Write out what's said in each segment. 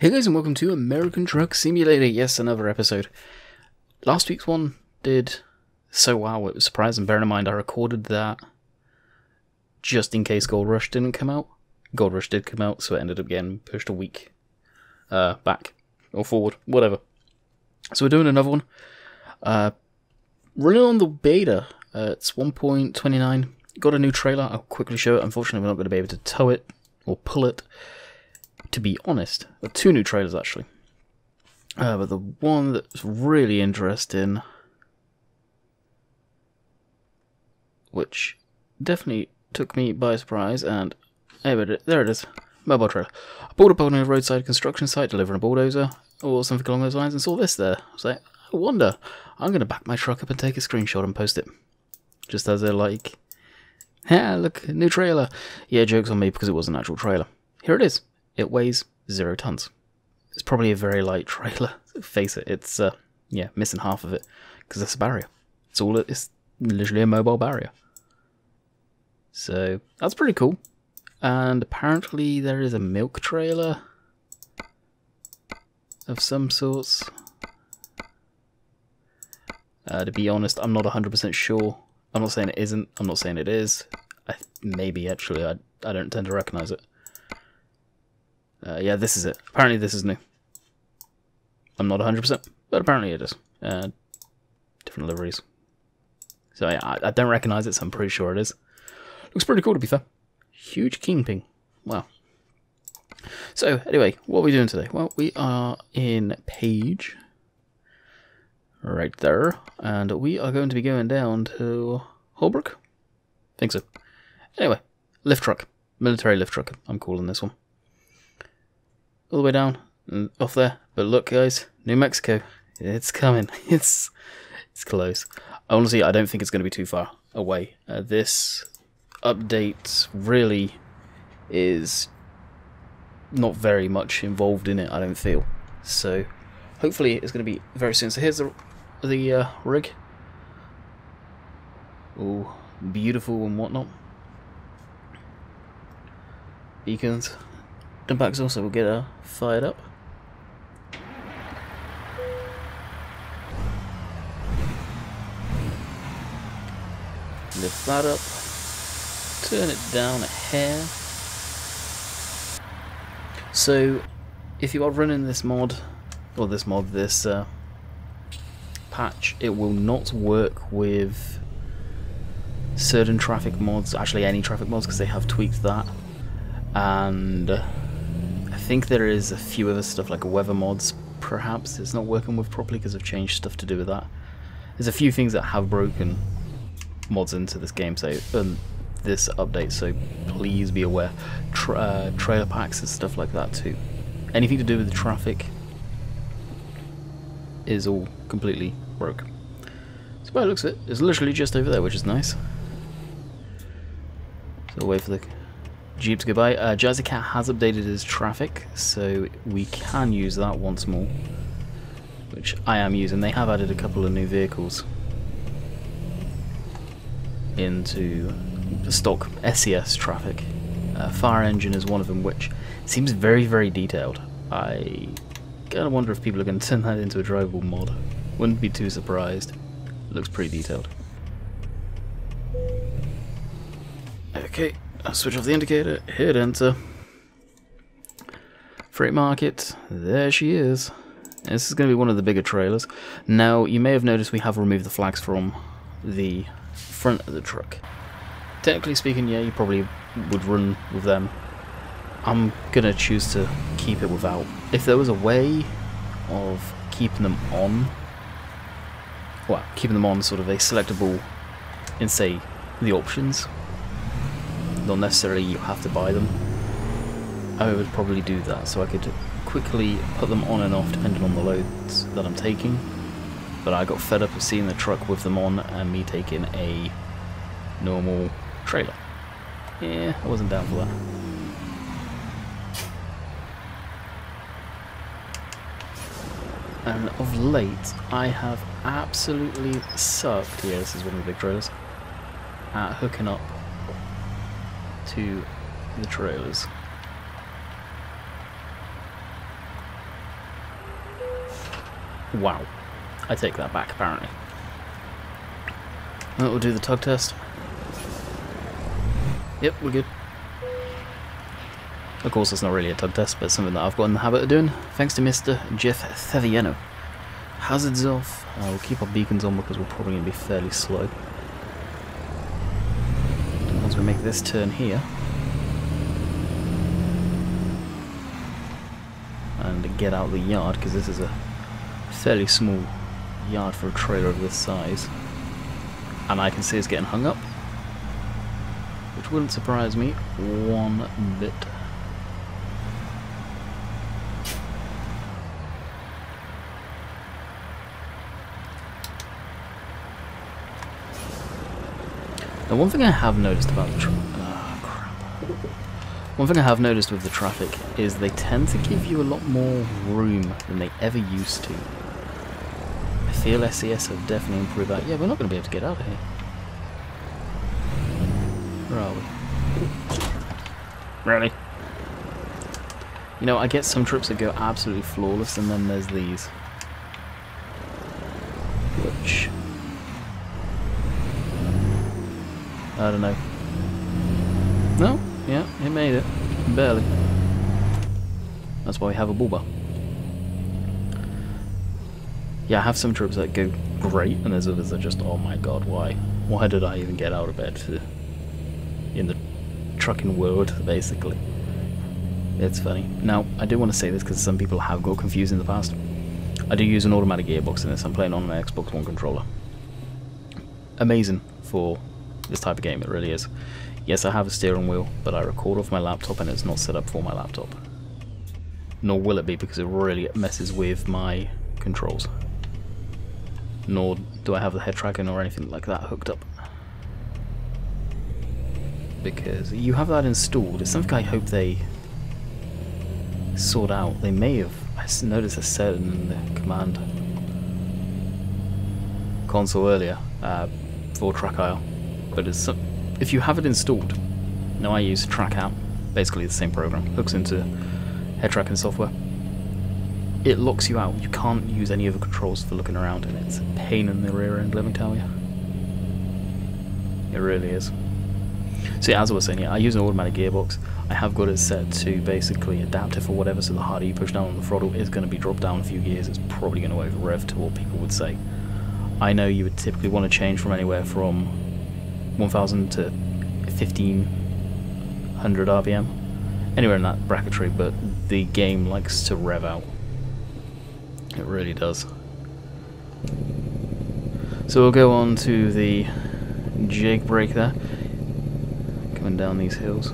Hey guys, and welcome to American Truck Simulator. Yes, another episode. Last week's one did so well, it was surprising. Bearing in mind I recorded that just in case Gold Rush didn't come out. Gold Rush did come out, so it ended up getting pushed a week back or forward, whatever. So we're doing another one. Running on the beta, it's 1.29. Got a new trailer, I'll quickly show it. Unfortunately, we're not going to be able to tow it or pull it. To be honest, there are two new trailers actually. But the one that's really interesting, which definitely took me by surprise, and there it is, mobile trailer. I pulled up on a roadside construction site delivering a bulldozer or something along those lines and saw this there. I was like, I wonder, I'm going to back my truck up and take a screenshot and post it. Just as a like, yeah, look, new trailer. Yeah, joke's on me because it was an actual trailer. Here it is. It weighs 0 tons. It's probably a very light trailer. Face it, it's yeah, missing half of it because it's a barrier. It's literally a mobile barrier. So that's pretty cool. And apparently there is a milk trailer of some sorts. To be honest, I'm not 100% sure. I'm not saying it isn't. I'm not saying it is. Maybe actually, I don't tend to recognize it. Yeah, this is it. Apparently this is new. I'm not 100%, but apparently it is. Different liveries. So yeah, I don't recognize it, so I'm pretty sure it is. Looks pretty cool, to be fair. Huge kingpin. Wow. So, anyway, what are we doing today? Well, we are in Page. Right there. And we are going to be going down to Holbrook? Think so. Anyway, lift truck. Military lift truck, I'm calling this one. All the way down and off there. But look, guys, New Mexico, it's coming. It's close. Honestly, I don't think it's going to be too far away. This update really is not very much involved in it, I don't feel. So hopefully it's going to be very soon. So here's the rig. All beautiful and whatnot. Beacons. Dump packs also will get fired up. Lift that up. Turn it down a hair. So, if you are running this mod, or this patch, it will not work with certain traffic mods, actually any traffic mods, because they have tweaked that. And I think there is a few other stuff like weather mods, perhaps it's not working with properly because I've changed stuff to do with that. There's a few things that have broken mods into this game, so this update, so please be aware. Trailer packs and stuff like that too. Anything to do with the traffic is all completely broke. So by the looks of it, it's literally just over there, which is nice. So wait for the Jeep to go by. Jazzy Cat has updated his traffic, so we can use that once more, which I am using. They have added a couple of new vehicles into the stock SES traffic. Fire engine is one of them, which seems very, very detailed. I kind of wonder if people are going to turn that into a drivable mod. Wouldn't be too surprised. Looks pretty detailed. Okay. I'll switch off the indicator, hit enter. Freight market, there she is. This is going to be one of the bigger trailers. Now, you may have noticed we have removed the flags from the front of the truck. Technically speaking, yeah, you probably would run with them. I'm going to choose to keep it without. If there was a way of keeping them on, well, keeping them on sort of a selectable in, say, the options, not necessarily you have to buy them, I would probably do that so I could quickly put them on and off depending on the loads that I'm taking. But I got fed up of seeing the truck with them on and me taking a normal trailer. Yeah, I wasn't down for that. And of late I have absolutely sucked, yeah, this is one of the big trailers, at hooking up to the trailers. Wow. I take that back, apparently. We'll do the tug test. Yep, we're good. Of course, it's not really a tug test, but something that I've got in the habit of doing, thanks to Mr. Jeff Faviano. Hazards off. We'll keep our beacons on because we're probably going to be fairly slow. And once we make this turn here, and get out of the yard, because this is a fairly small yard for a trailer of this size, and I can see it's getting hung up, which wouldn't surprise me one bit. Now, one thing I have noticed about the one thing I have noticed with the traffic is they tend to give you a lot more room than they ever used to. I feel SES have definitely improved that. Yeah, we're not going to be able to get out of here. Where are we? Really? You know, I get some trips that go absolutely flawless, and then there's these. Which... I don't know. No? Yeah, it made it. Barely. That's why we have a bullbar. Yeah, I have some trips that go great, and there's others that just, oh my god, why? Why did I even get out of bed in the trucking world, basically? It's funny. Now, I do want to say this because some people have got confused in the past. I do use an automatic gearbox in this. I'm playing on an Xbox One controller. Amazing for this type of game, it really is. Yes, I have a steering wheel, but I record off my laptop and it's not set up for my laptop. Nor will it be, because it really messes with my controls. Nor do I have the head tracking or anything like that hooked up. Because you have that installed. It's something I hope they sort out. They may have. I noticed a setting in the command console earlier for TrackIO. But it's if you have it installed, now I use TrackOut, basically the same program, hooks into head tracking software. It locks you out. You can't use any other controls for looking around, and it's a pain in the rear end, let me tell you. It really is. So yeah, as I was saying, yeah, I use an automatic gearbox. I have got it set to basically adapt it for whatever, so the harder you push down on the throttle, it's going to be dropped down a few gears. It's probably going to over rev to what people would say. I know you would typically want to change from anywhere from 1000 to 1500 RPM, anywhere in that bracketry, but the game likes to rev out. It really does. So we'll go on to the Jake brake there, coming down these hills.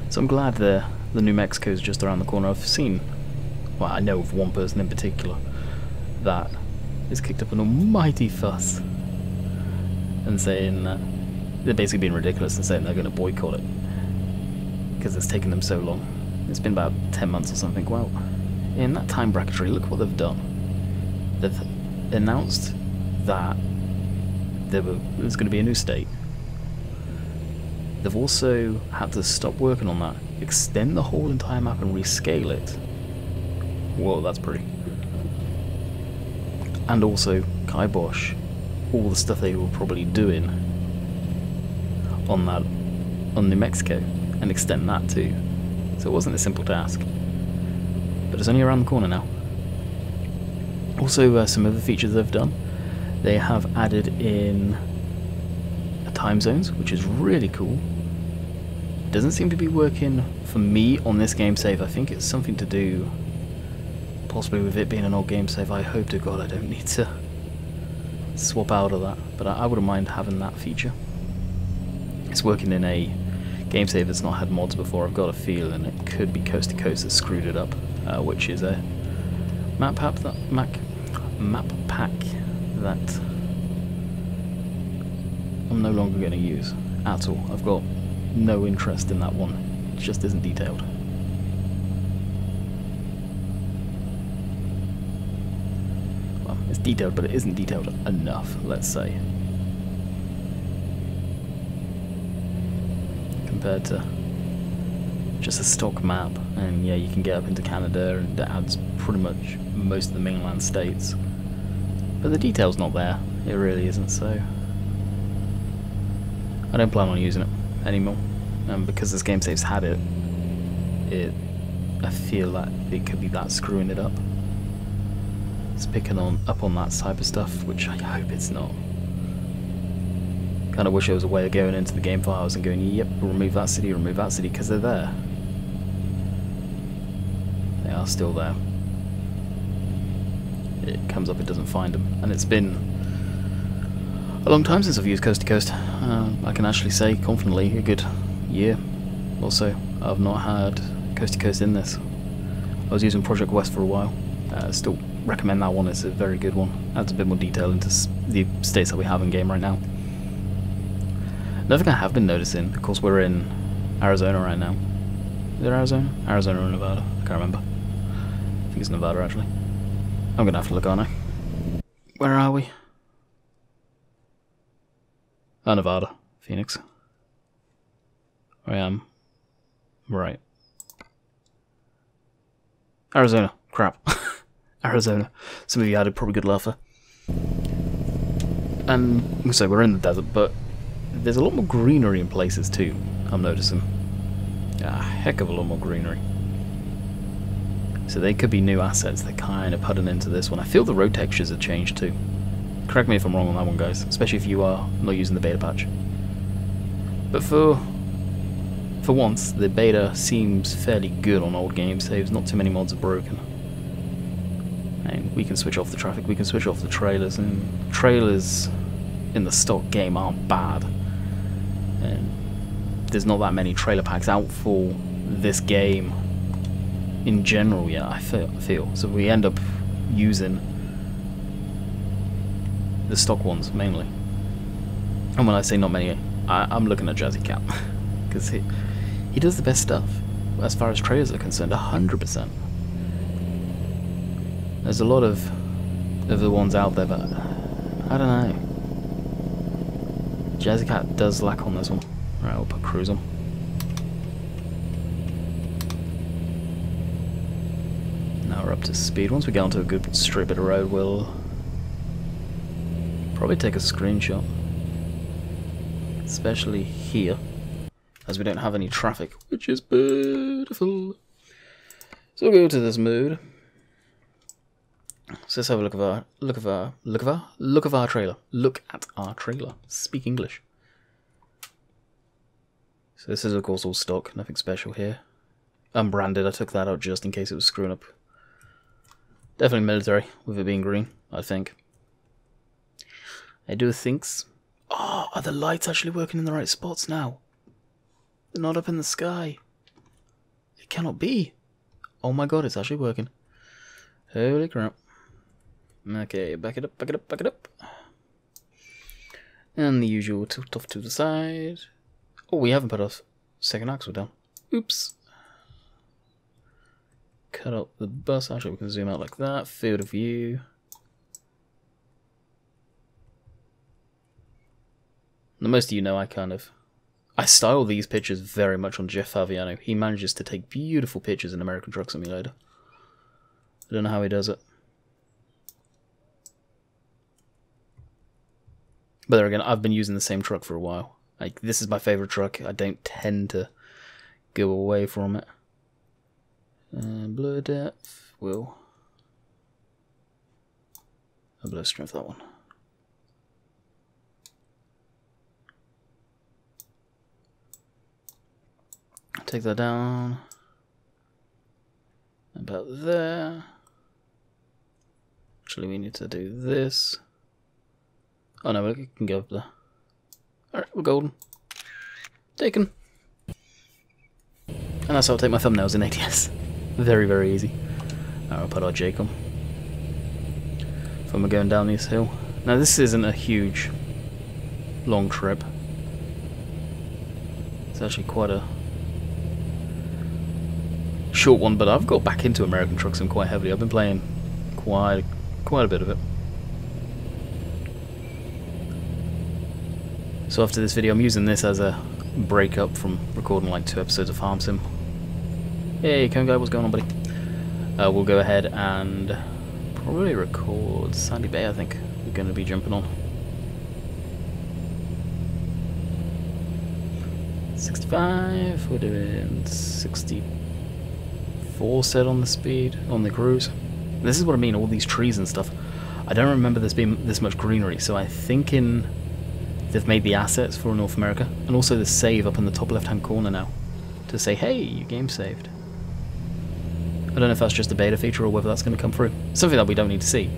So I'm glad the New Mexico is just around the corner. I've seen, well, I know of one person in particular that has kicked up an almighty fuss and saying that they're basically being ridiculous and saying they're going to boycott it because it's taken them so long. It's been about 10 months or something. Well, in that time bracketry, look what they've done. They've announced that there's going to be a new state. They've also had to stop working on that, extend the whole entire map and rescale it. Whoa, that's pretty. And also kibosh all the stuff they were probably doing on New Mexico and extend that too. So it wasn't a simple task. But it's only around the corner now. Also, some other features they've done. They have added in time zones, which is really cool. It doesn't seem to be working for me on this game save. I think it's something to do possibly with it being an old game save. I hope to God I don't need to swap out of that, but I wouldn't mind having that feature. It's working in a game save that's not had mods before. I've got a feeling it could be Coast to Coast that screwed it up, which is a map pack that I'm no longer going to use at all. I've got no interest in that one. It just isn't detailed. Well, it's detailed, but it isn't detailed enough, let's say, compared to just a stock map, and yeah, you can get up into Canada, and it adds pretty much most of the mainland states. But the detail's not there. It really isn't, so I don't plan on using it anymore. And because this game save's had it, I feel that it could be that screwing it up. It's picking up on that type of stuff, which I hope it's not. Kind of wish there was a way of going into the game files and going, yep, remove that city, because they're there. They are still there. It comes up, it doesn't find them, and it's been a long time since I've used Coast to Coast. I can actually say confidently a good year or so I've not had Coast to Coast in this. I was using Project West for a while. Still recommend that one, it's a very good one. Adds a bit more detail into the states that we have in game right now. Another thing I have been noticing, of course we're in Arizona right now. Is it Arizona? Arizona or Nevada? I can't remember. I think it's Nevada actually. I'm gonna have to look, aren't I? Where are we? Oh, Nevada. Phoenix. I am. Right. Arizona. Crap. Arizona. Some of you had a probably good laugher. And so we're in the desert, but there's a lot more greenery in places too, I'm noticing. A heck of a lot more greenery. So they could be new assets they're kind of putting into this one. I feel the road textures have changed too. Correct me if I'm wrong on that one, guys, especially if you are not using the beta patch. But for once, the beta seems fairly good on old game saves. Not too many mods are broken. And we can switch off the traffic, we can switch off the trailers, and trailers in the stock game aren't bad. And there's not that many trailer packs out for this game in general yet, I feel. So we end up using the stock ones mainly. And when I say not many, I'm looking at Jazzy Cat because he does the best stuff as far as trailers are concerned. 100%. There's a lot of the ones out there, but I don't know. Jazzy Cat does lack on this one. Right, we'll put cruise on. Now we're up to speed. Once we get onto a good straight bit of road, we'll probably take a screenshot. Especially here, as we don't have any traffic, which is beautiful. So we'll go to this mode. So let's have a look at our trailer. Look at our trailer. Speak English. So this is of course all stock, nothing special here. Unbranded, I took that out just in case it was screwing up. Definitely military, with it being green, I think. I do thinks. Oh, are the lights actually working in the right spots now? They're not up in the sky. It cannot be. Oh my god, it's actually working. Holy crap. Okay, back it up, back it up, back it up. And the usual tilt off to the side. Oh, we haven't put our second axle down. Oops. Cut out the bus. Actually, we can zoom out like that. Field of view. Now, most of you know I style these pictures very much on Jeff Favignano. He manages to take beautiful pictures in American Truck Simulator. I don't know how he does it. But there again, I've been using the same truck for a while. Like, this is my favourite truck. I don't tend to go away from it. Blur depth, will. I'll blur strength that one. Take that down. About there. Actually, we need to do this. Oh no, we can go up there. Alright, we're golden. Taken. And that's how I'll take my thumbnails in ATS. Very, very easy. Alright, I'll put our Jake on. When we're going down this hill. Now this isn't a huge, long trip. It's actually quite a short one, but I've got back into American Truck Sim quite heavily. I've been playing quite a bit of it. So after this video, I'm using this as a break up from recording like 2 episodes of Farm Sim. Hey, Cone Guy, what's going on, buddy? We'll go ahead and probably record Sandy Bay, I think we're going to be jumping on. 65, we're doing 64 set on the speed, on the cruise. This is what I mean, all these trees and stuff. I don't remember this being this much greenery, so I think they've made the assets for North America, and also the save up in the top left-hand corner now, to say, hey, your game saved. I don't know if that's just a beta feature or whether that's going to come through. Something that we don't need to see,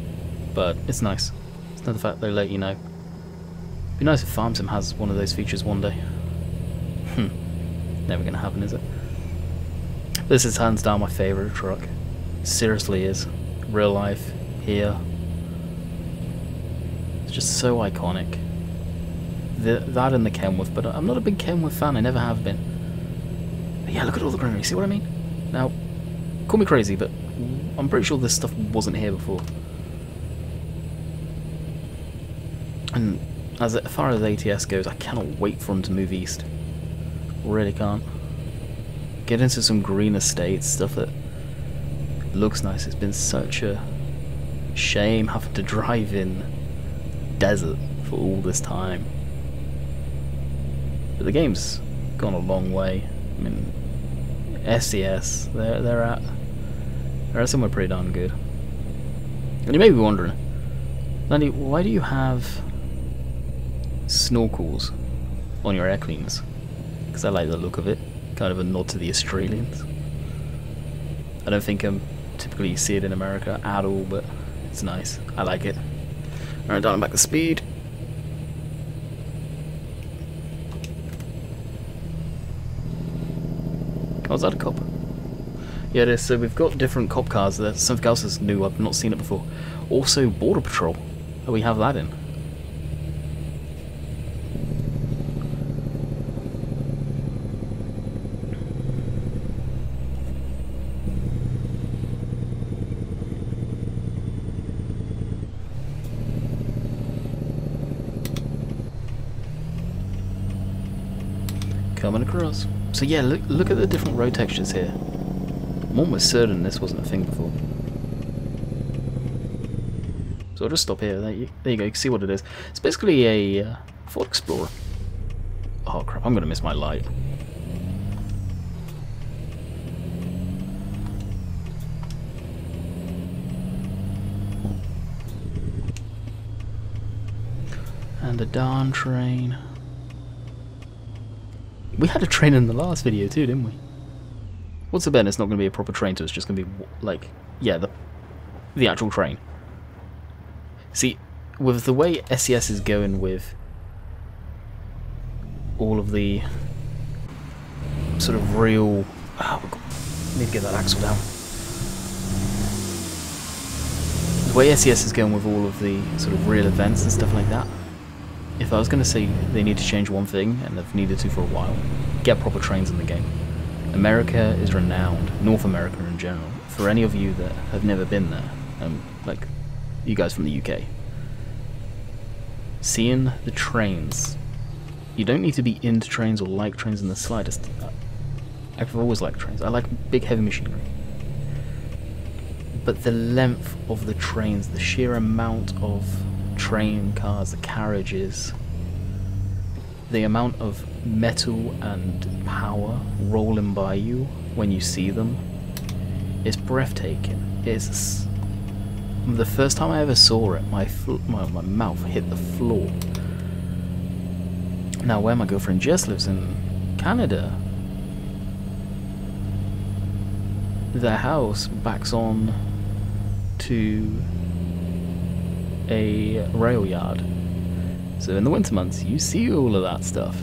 but it's nice. It's not the fact they let you know. It'd be nice if FarmSim has one of those features one day. Never going to happen, is it? This is hands down my favourite truck. Seriously is. Real life, here. It's just so iconic. That and the Kenworth, but I'm not a big Kenworth fan, I never have been. But yeah, look at all the greenery, see what I mean? Now, call me crazy, but I'm pretty sure this stuff wasn't here before. And as far as ATS goes, I cannot wait for them to move east. Really can't. Get into some green estates, stuff that looks nice. It's been such a shame having to drive in desert for all this time. But the game's gone a long way. I mean, SCS, they're at somewhere pretty darn good. And you may be wondering, Landy, why do you have snorkels on your air cleaners? Because I like the look of it, kind of a nod to the Australians. I don't think typically you see it in America at all, but it's nice. I like it. Alright, dialing back the speed. Oh, is that a cop? Yeah, it is. So we've got different cop cars. There's something else that's new. I've not seen it before. Also, Border Patrol. Oh, we have that in. Coming across. So yeah, look at the different road textures here. I'm almost certain this wasn't a thing before. So I'll just stop here. There you go. You can see what it is. It's basically a Ford Explorer. Oh crap! I'm gonna miss my light. And a darn train. We had a train in the last video too, didn't we? What's the bet? It's not going to be a proper train, so it's just going to be like, yeah, the actual train. See, with the way SES is going with all of the sort of real, need to get that axle down. The way SES is going with all of the sort of real events and stuff like that. If I was going to say they need to change one thing, and they've needed to for a while, get proper trains in the game. America is renowned, North America in general, for any of you that have never been there, like you guys from the UK. Seeing the trains, you don't need to be into trains or like trains in the slightest. I've always liked trains. I like big heavy machinery. But the length of the trains, the sheer amount of train cars, the carriages, the amount of metal and power rolling by you when you see them is breathtaking. It's the first time I ever saw it, my mouth hit the floor. Now, where my girlfriend Jess lives in Canada, their house backs on to a rail yard. So in the winter months, you see all of that stuff.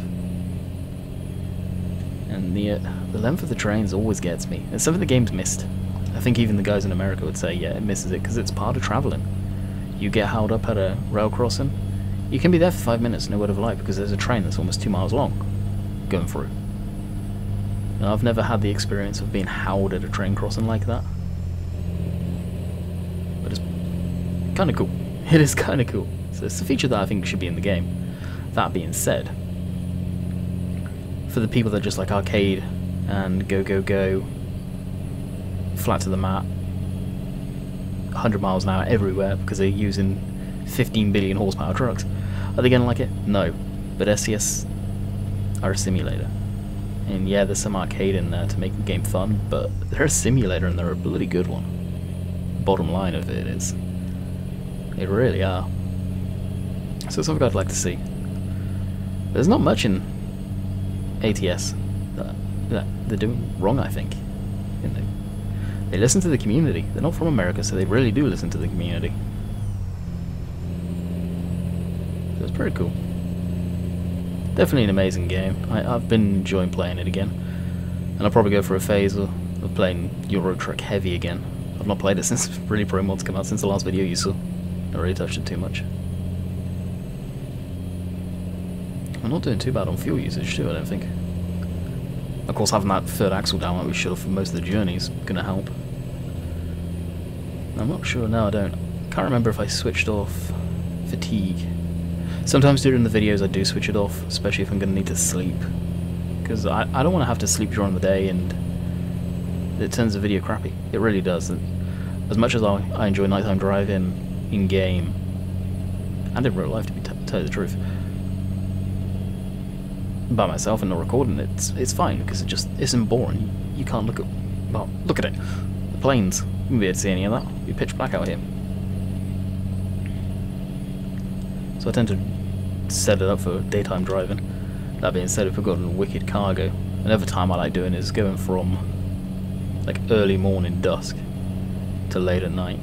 And the length of the trains always gets me. It's something the game's missed. I think even the guys in America would say, yeah, it misses it, because it's part of travelling. You get held up at a rail crossing, you can be there for 5 minutes, no word of a lie, because there's a train that's almost 2 miles long going through. Now, I've never had the experience of being howled at a train crossing like that. But it's kind of cool. It is kind of cool. So it's a feature that I think should be in the game. That being said, for the people that just like arcade and go, flat to the mat, 100 miles an hour everywhere because they're using 15 billion horsepower trucks. Are they going to like it? No. But SCS are a simulator. And yeah, there's some arcade in there to make the game fun, but they're a simulator and they're a bloody good one. Bottom line of it is, they really are. So it's something I'd like to see. There's not much in ATS that they're doing wrong, I think. They listen to the community. They're not from America, so they really do listen to the community. So it's pretty cool. Definitely an amazing game. I've been enjoying playing it again. And I'll probably go for a phase of playing Euro Truck Heavy again. I've not played it since Really Pro Mod's come out, since the last video you saw. I really touched it too much. I'm not doing too bad on fuel usage too, I don't think. Of course, having that third axle down like we should have for most of the journey is going to help. I'm not sure, no I don't. Can't remember if I switched off fatigue. Sometimes during the videos I do switch it off, especially if I'm going to need to sleep. Because I don't want to have to sleep during the day and it turns the video crappy. It really does. As much as I enjoy nighttime driving in-game, and in real life to tell you the truth, by myself and not recording it's fine because it just isn't boring. You can't look at, well, look at it. The planes, you won't be able to see any of that. It'll be pitch black out here. So I tend to set it up for daytime driving. That being said, if we've got a wicked cargo, another time I like doing is going from like early morning dusk to late at night.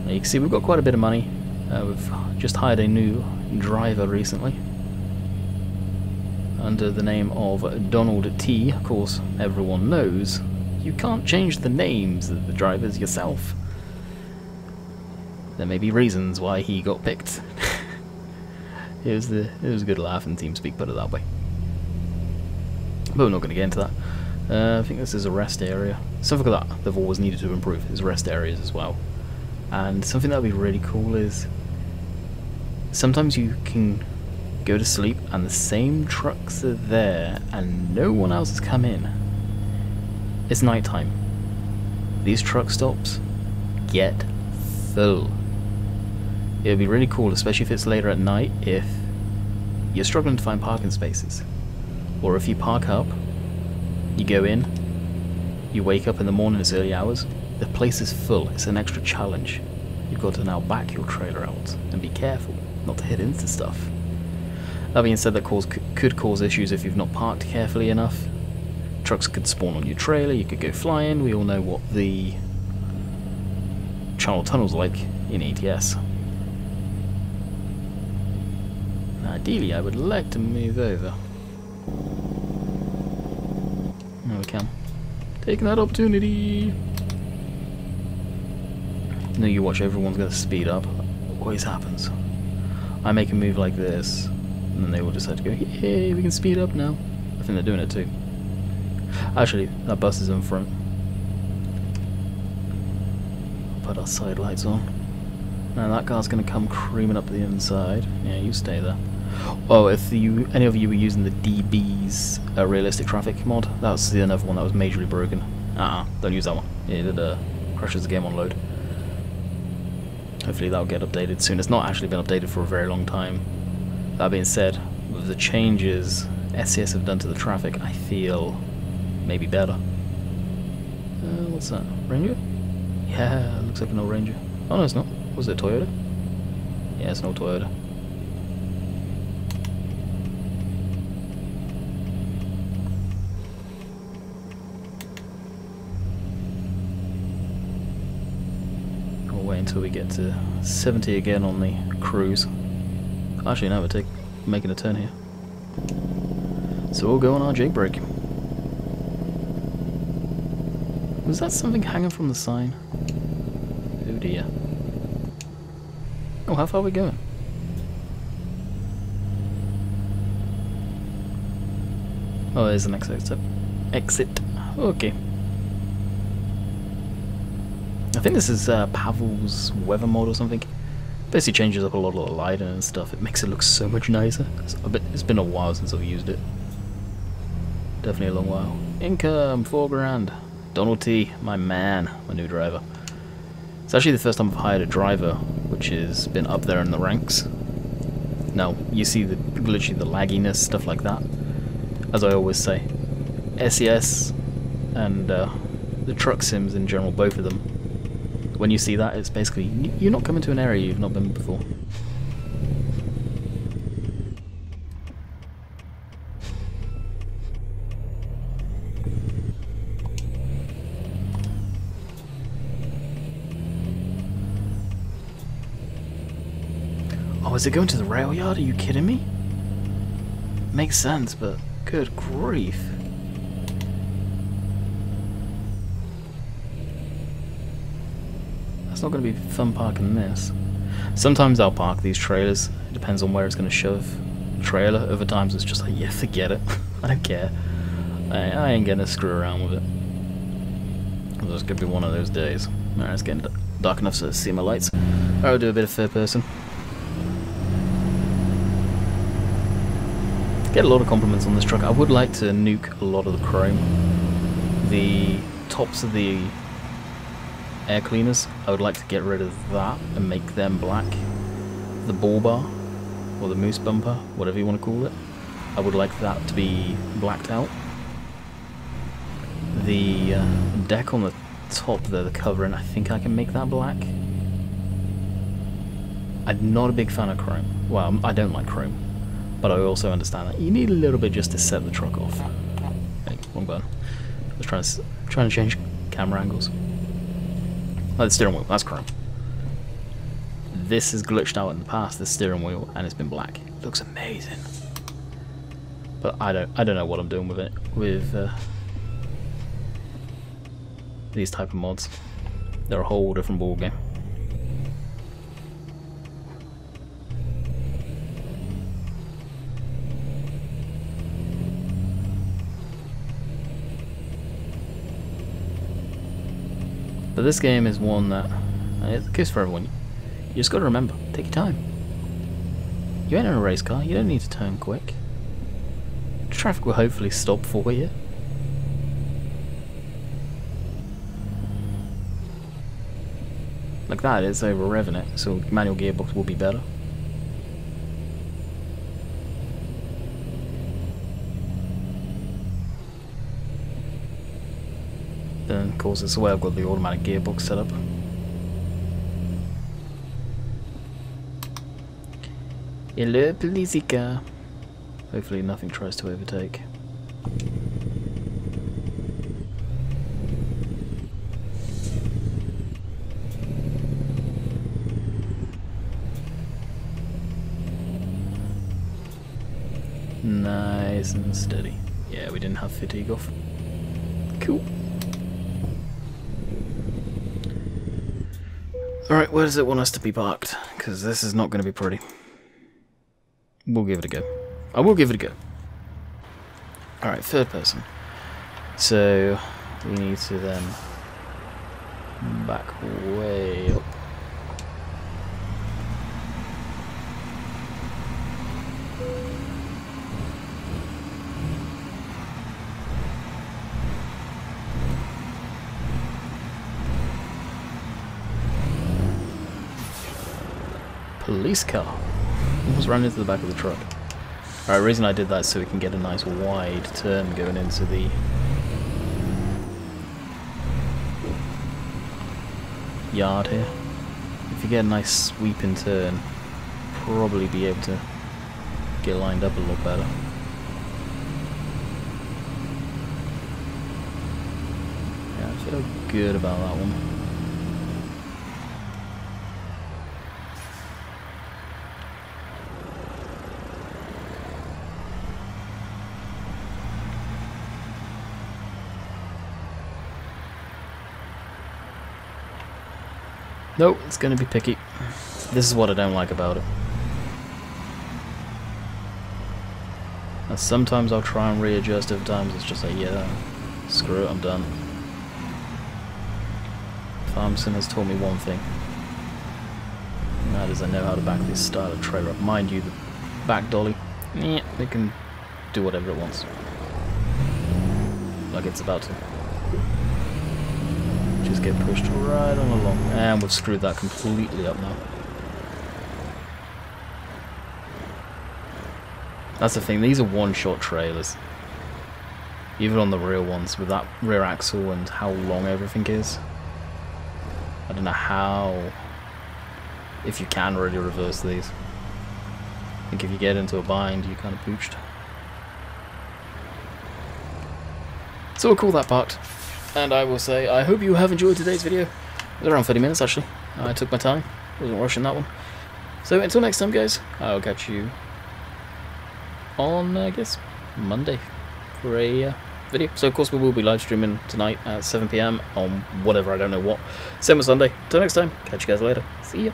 Now you can see we've got quite a bit of money. We've just hired a new driver recently under the name of Donald T. Of course, everyone knows you can't change the names of the drivers yourself. There may be reasons why he got picked. it was a good laugh in TeamSpeak, put it that way. But we're not going to get into that. I think this is a rest area. Something like that they've always needed to improve is rest areas as well. And something that would be really cool is sometimes you can go to sleep and the same trucks are there and no one else has come in. It's nighttime. These truck stops get full. It would be really cool, especially if it's later at night, if you're struggling to find parking spaces. Or if you park up, you go in, you wake up in the morning, it's early hours, the place is full, it's an extra challenge. You've got to now back your trailer out and be careful not to hit into stuff. That being said, that could cause issues if you've not parked carefully enough. Trucks could spawn on your trailer, you could go flying. We all know what the channel tunnel's like in ATS. Ideally, I would like to move over. There we can. Taking that opportunity. No, you watch, everyone's going to speed up. Always happens. I make a move like this, and then they will decide to go, hey, we can speed up now. I think they're doing it too. Actually, that bus is in front. Put our side lights on. Now that car's going to come creaming up the inside. Yeah, you stay there. Oh, if any of you were using the DB's realistic traffic mod, that's the another one that was majorly broken. Don't use that one. It crashes the game on load. Hopefully that'll get updated soon. It's not actually been updated for a very long time. That being said, with the changes SCS have done to the traffic, I feel maybe better. What's that? Ranger? Yeah, looks like an old Ranger. Oh no, it's not. Was it a Toyota? Yeah, it's an old Toyota. We'll wait until we get to 70 again on the cruise. Actually, no, we're making a turn here. So we'll go on our jake brake. Was that something hanging from the sign? Oh dear. Oh, how far are we going? Oh, there's an exit. Exit. Okay. I think this is Pavel's weather mod or something. Basically changes up a lot of the lighting and stuff. It makes it look so much nicer. It's been a while since I've used it. Definitely a long while. Income, 4 grand. Donald T, my man, my new driver. It's actually the first time I've hired a driver which has been up there in the ranks. Now, you see literally the lagginess, stuff like that. As I always say, SES and the truck sims in general, both of them, when you see that, it's basically, you're not coming to an area you've not been before. Oh, is it going to the rail yard? Are you kidding me? Makes sense, but good grief. That's not going to be fun parking this. Sometimes I'll park these trailers. It depends on where it's going to shove the trailer. Other times it's just like, yeah, forget it. I don't care. I ain't going to screw around with it. This could be one of those days. Alright, it's getting dark enough so I see my lights. Alright, we'll do a bit of third person. Get a lot of compliments on this truck. I would like to nuke a lot of the chrome. The tops of the air cleaners, I would like to get rid of that and make them black. The bull bar, or the moose bumper, whatever you want to call it, I would like that to be blacked out. The deck on the top there, the covering, I think I can make that black. I'm not a big fan of chrome. Well, I don't like chrome. But I also understand that you need a little bit just to set the truck off. Hey, wrong button. I was trying to change camera angles. Oh, the steering wheel, that's chrome. This has glitched out in the past, the steering wheel, and it's been black. It looks amazing. But I don't know what I'm doing with it, with these type of mods. They're a whole different ball game. But this game is one that, it goes for everyone. You just got to remember, take your time. You ain't in a race car, you don't need to turn quick. Traffic will hopefully stop for you. Like that, it's over revving it, so manual gearbox will be better. Then, of course, it's the way I've got the automatic gearbox set up. Hello, police car. Hopefully nothing tries to overtake. Nice and steady. Yeah, we didn't have fatigue off. Cool. Alright, where does it want us to be parked? Because this is not going to be pretty. We'll give it a go. I will give it a go. Alright, third person. So, we need to then back way up. Police car. Almost ran into the back of the truck. Alright, the reason I did that is so we can get a nice wide turn going into the yard here. If you get a nice sweeping turn, probably be able to get lined up a little better. Yeah, I feel good about that one. Nope, it's going to be picky. This is what I don't like about it. Now, sometimes I'll try and readjust, other times it's just like, yeah, screw it, I'm done. Farmson has taught me one thing. And that is I know how to back this style of trailer up. Mind you, the back dolly, yeah, it can do whatever it wants. Like it's about to. just get pushed right on along. And we've screwed that completely up now. That's the thing, these are one-shot trailers. Even on the real ones, with that rear axle and how long everything is. I don't know how... if you can really reverse these. I think if you get into a bind, you're kind of pooched. So we'll call that part. And I will say, I hope you have enjoyed today's video. It was around 30 minutes actually. I took my time. Wasn't rushing that one. So until next time guys, I'll catch you on, I guess, Monday for a video. So of course we will be live streaming tonight at 7 PM on whatever, I don't know what. Same as Sunday. Until next time, catch you guys later. See ya.